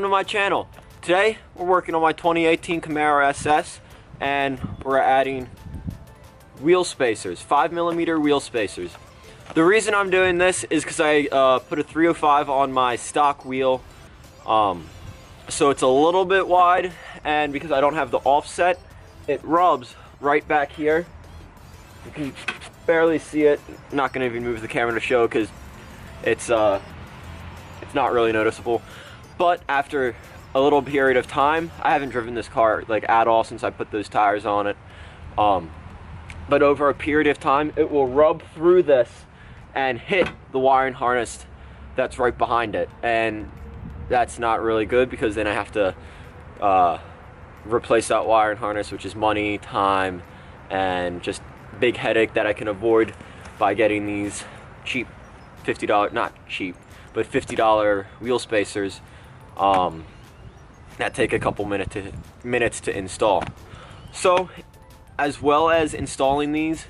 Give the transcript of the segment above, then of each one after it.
to my channel. Today we're working on my 2018 Camaro SS and we're adding wheel spacers, 5mm wheel spacers. The reason I'm doing this is because I put a 305 on my stock wheel, so it's a little bit wide, and because I don't have the offset, it rubs right back here. You can barely see it. I'm not going to even move the camera to show because it's not really noticeable. But after a little period of time, I haven't driven this car like at all since I put those tires on it. But over a period of time, it will rub through this and hit the wiring harness that's right behind it, and that's not really good because then I have to replace that wiring harness, which is money, time, and just big headache that I can avoid by getting these cheap $50, not cheap, but $50 wheel spacers that take a couple minutes to install. So as well as installing these,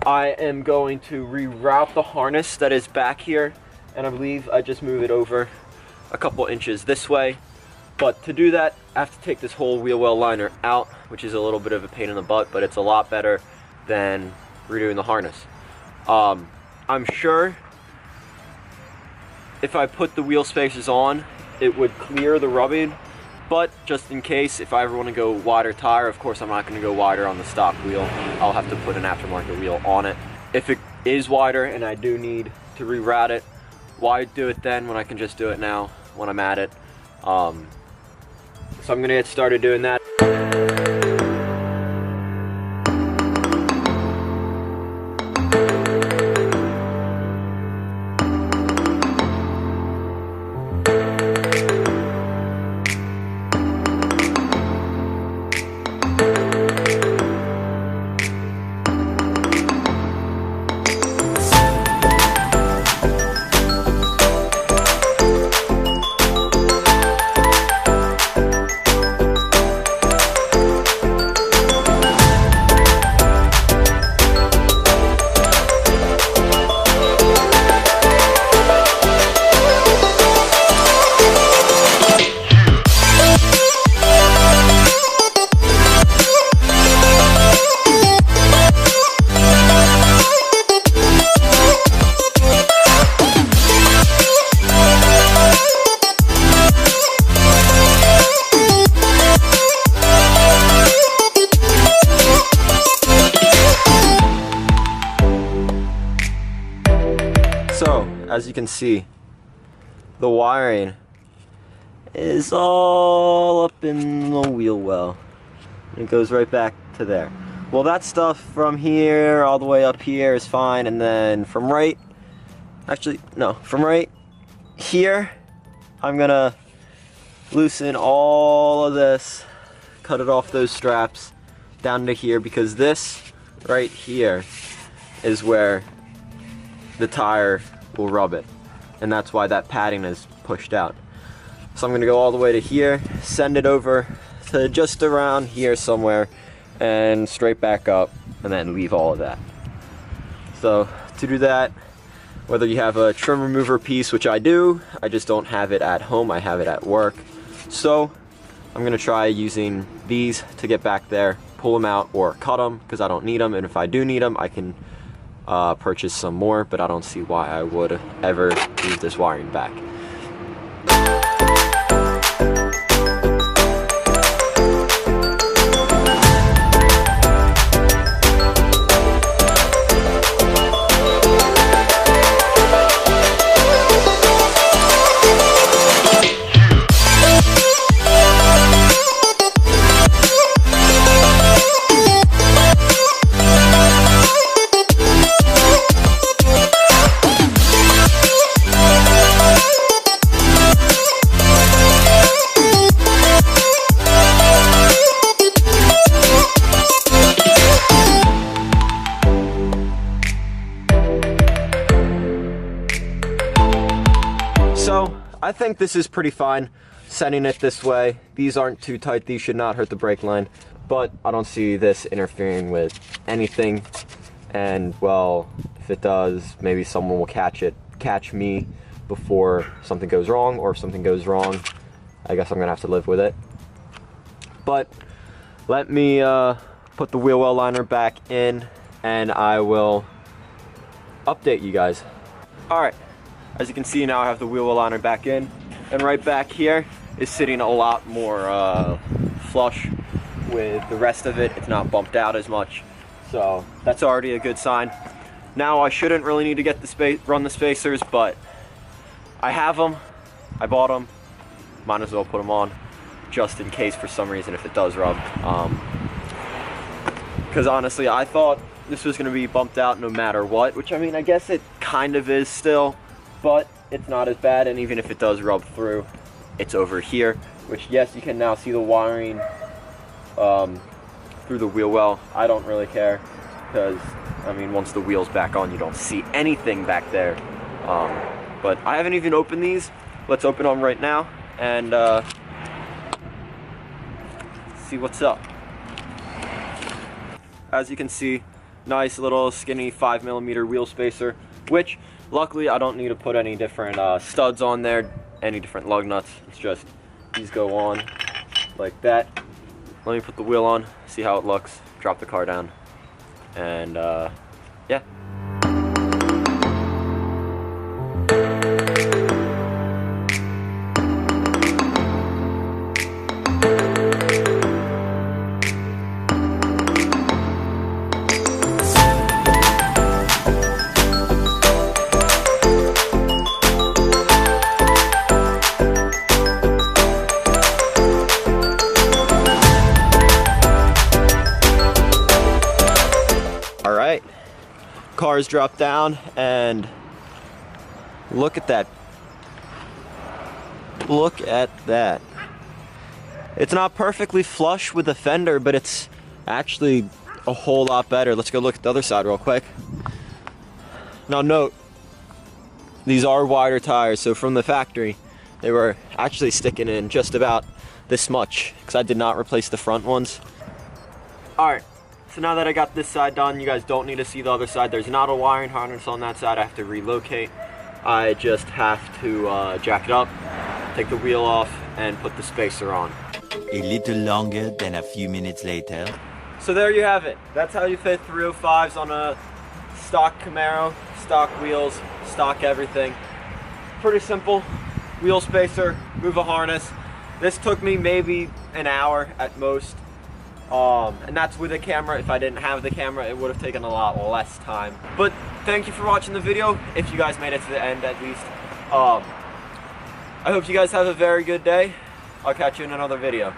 I am going to reroute the harness that is back here, and I believe I just move it over a couple inches this way. But to do that, I have to take this whole wheel well liner out, which is a little bit of a pain in the butt, but it's a lot better than redoing the harness. I'm sure if I put the wheel spacers on, it would clear the rubbing, but just in case, if I ever want to go wider tire, of course I'm not going to go wider on the stock wheel. I'll have to put an aftermarket wheel on it. If it is wider and I do need to reroute it, why do it then when I can just do it now when I'm at it? So I'm going to get started doing that. So, as you can see, the wiring is all up in the wheel well. It goes right back to there. Well, that stuff from here all the way up here is fine, and then from right here, I'm gonna loosen all of this, cut it off those straps down to here, because this right here is where the tire will rub it, and that's why that padding is pushed out. So I'm going to go all the way to here, send it over to just around here somewhere, and straight back up, and then leave all of that. So to do that, whether you have a trim remover piece, which I do, I just don't have it at home, I have it at work. So I'm going to try using these to get back there, pull them out, or cut them because I don't need them, and if I do need them, I can purchase some more, but I don't see why I would ever use this wiring back. So I think this is pretty fine, setting it this way. These aren't too tight, these should not hurt the brake line, but I don't see this interfering with anything. And well, if it does, maybe someone will catch me before something goes wrong, or if something goes wrong, I guess I'm gonna have to live with it. But let me put the wheel well liner back in and I will update you guys. Alright, as you can see now I have the wheel well liner back in, and right back here is sitting a lot more flush with the rest of it. It's not bumped out as much, so that's already a good sign. Now I shouldn't really need to get the run the spacers, but I have them, I bought them, might as well put them on just in case for some reason if it does rub. Because honestly I thought this was going to be bumped out no matter what, which I mean I guess it kind of is still, but it's not as bad, and even if it does rub through, it's over here, which yes, you can now see the wiring through the wheel well. I don't really care, because I mean once the wheel's back on you don't see anything back there. But I haven't even opened these. Let's open them right now and see what's up. As you can see, nice little skinny 5mm wheel spacer, which luckily I don't need to put any different studs on there, any different lug nuts. It's just these go on like that. Let me put the wheel on, see how it looks, drop the car down, and yeah. Alright, cars drop down, and look at that. Look at that. It's not perfectly flush with the fender, but it's actually a whole lot better. Let's go look at the other side real quick. Now note, these are wider tires, so from the factory, they were actually sticking in just about this much, because I did not replace the front ones. Alright. So now that I got this side done, you guys don't need to see the other side. There's not a wiring harness on that side. I have to relocate. I just have to jack it up, take the wheel off, and put the spacer on. A little longer than a few minutes later. So there you have it. That's how you fit 305s on a stock Camaro, stock wheels, stock everything. Pretty simple. Wheel spacer, move a harness. This took me maybe an hour at most. And that's with a camera. If I didn't have the camera, it would have taken a lot less time. But thank you for watching the video, if you guys made it to the end at least. I hope you guys have a very good day. I'll catch you in another video.